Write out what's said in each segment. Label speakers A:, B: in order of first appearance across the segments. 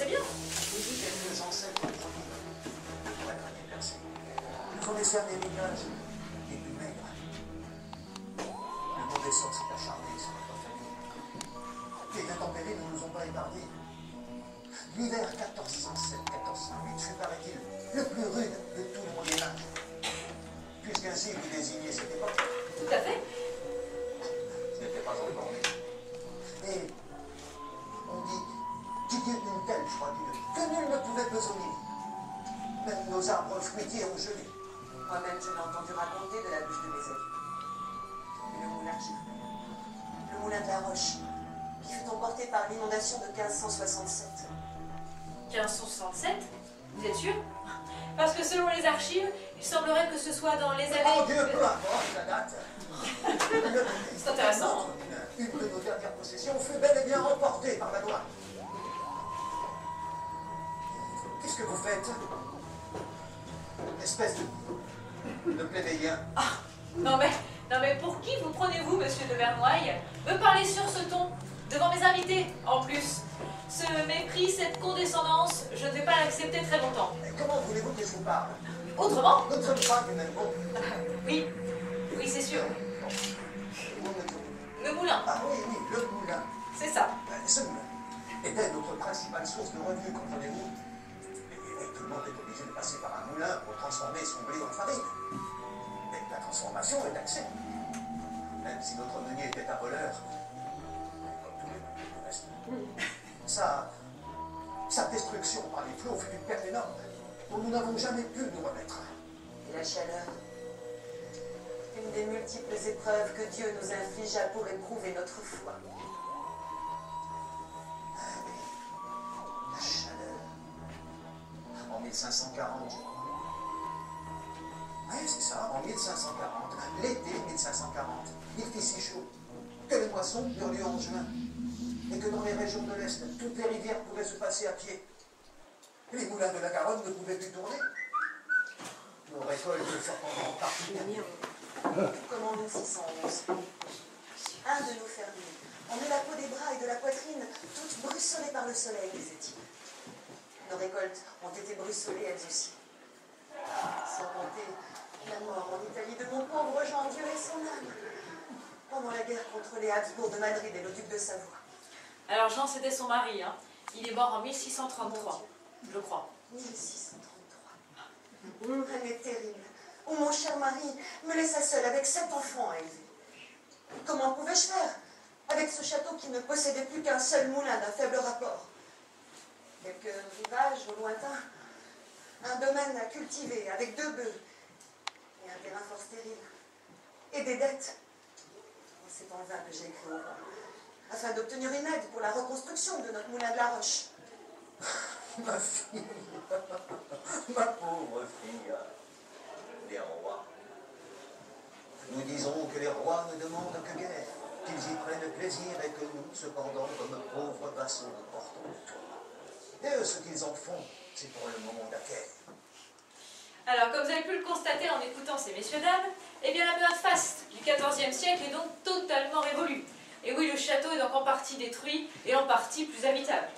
A: bien.
B: Quelques ancêtres premiers pour être déplacés. Nous ont laissé un héritage les plus maigres. Le mauvais sort s'est acharné sur notre famille. Les intempéries ne nous ont pas épargnés. L'hiver 1407-1408 fut, paraît-il, le plus rude de tout le Moyen Âge. Puisqu'ainsi vous désignez cette époque.
A: Tout à fait.
B: Je n'étais pas encore né. Et on dit qu'il y eut une telle froidure que nul ne pouvait besogner. Même nos arbres fruitiers ont gelé.
C: Moi-même, je l'ai entendu raconter de la bouche de mes aïeux. Et le moulin qui brûle. Le moulin de la Roche, qui fut emporté par l'inondation de 1567.
A: 1567? Vous êtes sûr? Parce que selon les archives, il semblerait que ce soit dans les années...
B: Oh Dieu, peu importe la date.
A: C'est intéressant.
B: Une de nos dernières possessions fut bel et bien emportée par la loi. Qu'est-ce que vous faites? Espèce de plébéien.
A: Ah, non mais pour qui vous prenez-vous, monsieur de Vernouaille? Me parler sur ce ton, devant mes invités, en plus. Ce mépris, cette condescendance, je ne vais pas l'accepter très longtemps.
B: Et comment voulez-vous que je vous parle?
A: Autrement?
B: Nous ne sommes pas du même groupe.
A: Oui, oui, c'est sûr.
B: Bon.
A: Le moulin,
B: Ah oui, oui, le moulin.
A: c'est ça.
B: Ce moulin était notre principale source de revenus, comprenez-vous? Et tout le monde est obligé de passer par un moulin pour transformer son blé en farine. Mais la transformation est taxée. Même si notre meunier était un voleur, comme tous les restes. Sa destruction par les flots fut une perte énorme, dont nous n'avons jamais pu nous remettre.
C: Et la chaleur, une des multiples épreuves que Dieu nous infligea pour éprouver notre foi.
B: Ah oui, la chaleur. En 1540, je crois. Oui, c'est ça, en 1540, l'été 1540, il fit si chaud que les moissons eurent lieu en juin, et que dans les régions de l'Est, toutes les rivières pouvaient se passer à pied. Les moulins de la Garonne ne pouvaient plus tourner. Nos récoltes sortant en partie.
C: Comme en 1611, un de nos fermiers en eut la peau des bras et de la poitrine toutes bruçonnées par le soleil, disait-il. Nos récoltes ont été bruçonnées elles aussi. Sans compter la mort en Italie de mon pauvre Jean, Dieu et son âme, pendant la guerre contre les Habsbourg de Madrid et le duc de Savoie.
A: Alors Jean, c'était son mari, hein. Il est mort en 1633, je crois.
C: 1633. Année terrible, où mon cher mari me laissa seule avec 7 enfants à élever. Comment pouvais-je faire avec ce château qui ne possédait plus qu'un seul moulin d'un faible rapport? Quelques rivages au lointain, un domaine à cultiver avec 2 bœufs et un terrain fort stérile. Et des dettes. C'est en vain que j'ai écrit au roi, afin d'obtenir une aide pour la reconstruction de notre moulin de la Roche.
B: Ma fille, ma pauvre fille, les rois. Nous disons que les rois ne demandent que guerre, qu'ils y prennent plaisir et que nous, cependant, comme pauvres vassaux, nous portons le toit. Et eux, ce qu'ils en font, c'est pour le moment d'acquérir.
A: Alors, comme vous avez pu le constater en écoutant ces messieurs-dames, eh bien la mode faste du XIVe siècle est donc totalement révolue. Et oui, le château est donc en partie détruit et en partie plus habitable.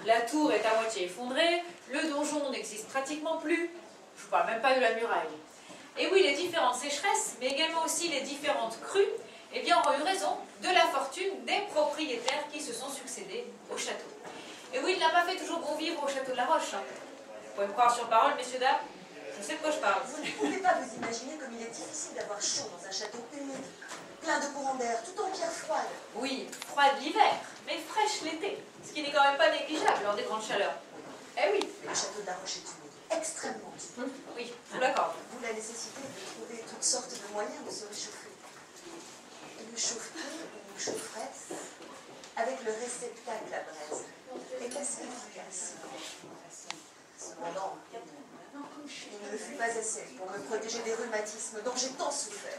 A: La tour est à moitié effondrée, le donjon n'existe pratiquement plus, je ne vous parle même pas de la muraille. Et oui, les différentes sécheresses, mais également aussi les différentes crues, eh bien, ont eu raison de la fortune des propriétaires qui se sont succédés au château. Et oui, il n'a pas fait toujours bon vivre au château de la Roche. Vous pouvez me croire sur parole, messieurs, dames, je sais de quoi je parle.
C: Vous ne pouvez pas vous imaginer comme il est difficile d'avoir chaud dans un château humide, plein de courants d'air, tout en pierre froide.
A: Oui, froide l'hiver, mais fraîche l'été, ce qui n'est quand même pas négligeable lors des grandes chaleurs. Eh oui.
C: Le château de la Roche est humide, extrêmement humide.
A: Oui, je vous l'accorde.
C: D'où la nécessité de trouver toutes sortes de moyens de se réchauffer. Le chauffe-pied ou chaufferette, avec le réceptacle à braise, est assez efficace. Cependant, il ne le fut pas assez pour me protéger des rhumatismes dont j'ai tant souffert.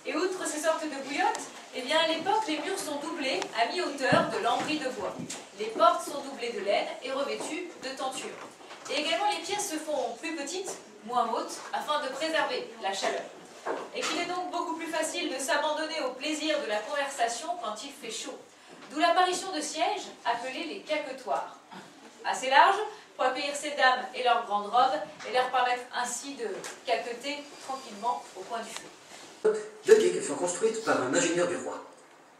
A: Et outre ces sortes de bouillottes, eh bien à l'époque, les murs sont doublés à mi-hauteur de lambris de bois. Les portes sont doublées de laine et revêtues de tentures. Et également, les pièces se font plus petites, moins hautes, afin de préserver la chaleur. Et qu'il est donc beaucoup plus facile de s'abandonner au plaisir de la conversation quand il fait chaud. D'où l'apparition de sièges appelés les caquetoires. assez large pour accueillir ces dames et leurs grandes robes et leur permettre ainsi de caqueter tranquillement au coin du feu.
D: Deux digues furent construites par un ingénieur du roi.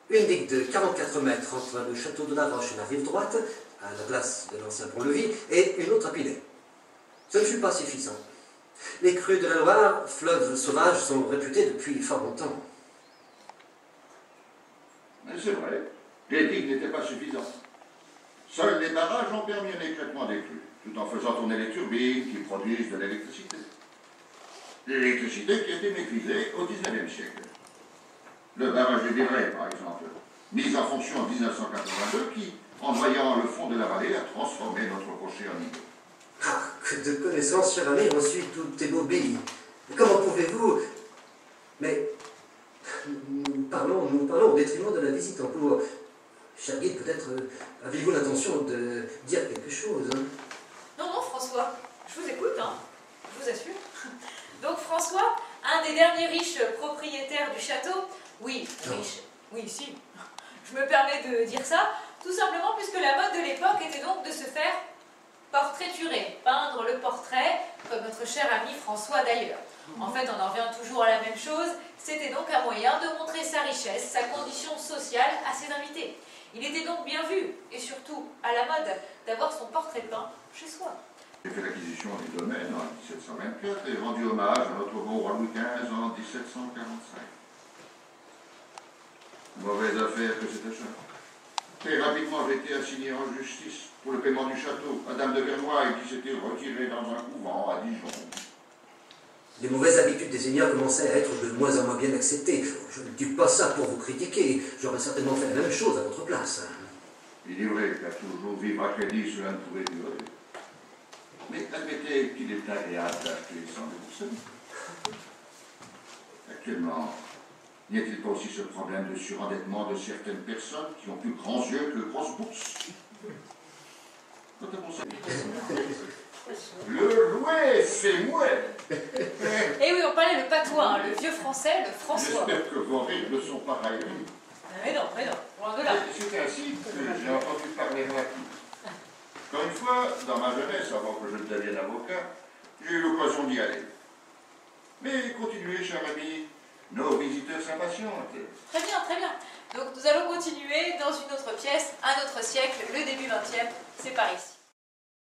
D: Une digue de 44 mètres entre le château de la Roche et la rive droite, à la place de l'ancien pont-levis, et une autre à Pinet. Ce ne fut pas suffisant. Les crues de la Loire, fleuves sauvages, sont réputés depuis fort longtemps.
E: Mais c'est vrai, les digues n'étaient pas suffisantes. Seuls les barrages ont permis un écrêtement des crues, tout en faisant tourner les turbines qui produisent de l'électricité. L'électricité qui a été maîtrisée au XIXe siècle. Le barrage de Viray, par exemple, mis en fonction en 1982, qui, en noyant le fond de la vallée, a transformé notre rocher en îlot.
D: Ah, que de connaissances, cher ami, j'en suis tout ébaubie. Comment pouvez-vous... Mais... Nous parlons au détriment de la visite en cours. Cher guide, peut-être avez-vous l'intention de dire quelque chose, hein?
A: Non, non, François, je vous écoute, hein, je vous assure. Donc François, un des derniers riches propriétaires du château, oui, riche, oui, si, je me permets de dire ça, tout simplement puisque la mode de l'époque était donc de se faire portraiturer, peindre le portrait, comme notre cher ami François d'ailleurs. En fait, on en revient toujours à la même chose, c'était donc un moyen de montrer sa richesse, sa condition sociale à ses invités. Il était donc bien vu, et surtout à la mode, d'avoir son portrait peint chez soi.
E: J'ai fait l'acquisition des domaines en 1724 et rendu hommage à notre beau roi Louis XV en 1745. Mauvaise affaire que cet achat. Très rapidement, j'ai été assigné en justice pour le paiement du château à Dame de Vernois qui s'était retirée dans un couvent à Dijon.
D: Les mauvaises habitudes des seigneurs commençaient à être de moins en moins bien acceptées. Je ne dis pas ça pour vous critiquer, j'aurais certainement fait la même chose à votre place.
E: Il est vrai qu'à toujours vivre à crédit, cela ne pouvait durer. Mais admettez qu'il est agréable d'acheter sans débourser. Actuellement, n'y a-t-il pas aussi ce problème de surendettement de certaines personnes qui ont plus grands yeux que grosses bourses? Quant à mon le louet, c'est mouais.
A: Et oui, on parlait le patois, hein, le vieux français, le François.
E: J'espère que vos règles sont pareilles.
A: Mais non, loin de là.
E: C'est ainsi que j'ai entendu parler de la cour. Quand une fois, dans ma jeunesse, avant que je ne devienne avocat, j'ai eu l'occasion d'y aller. Mais continuez, cher ami, nos visiteurs s'impatientent.
A: Très bien, très bien. Donc nous allons continuer dans une autre pièce, un autre siècle, le début 20e, c'est par ici.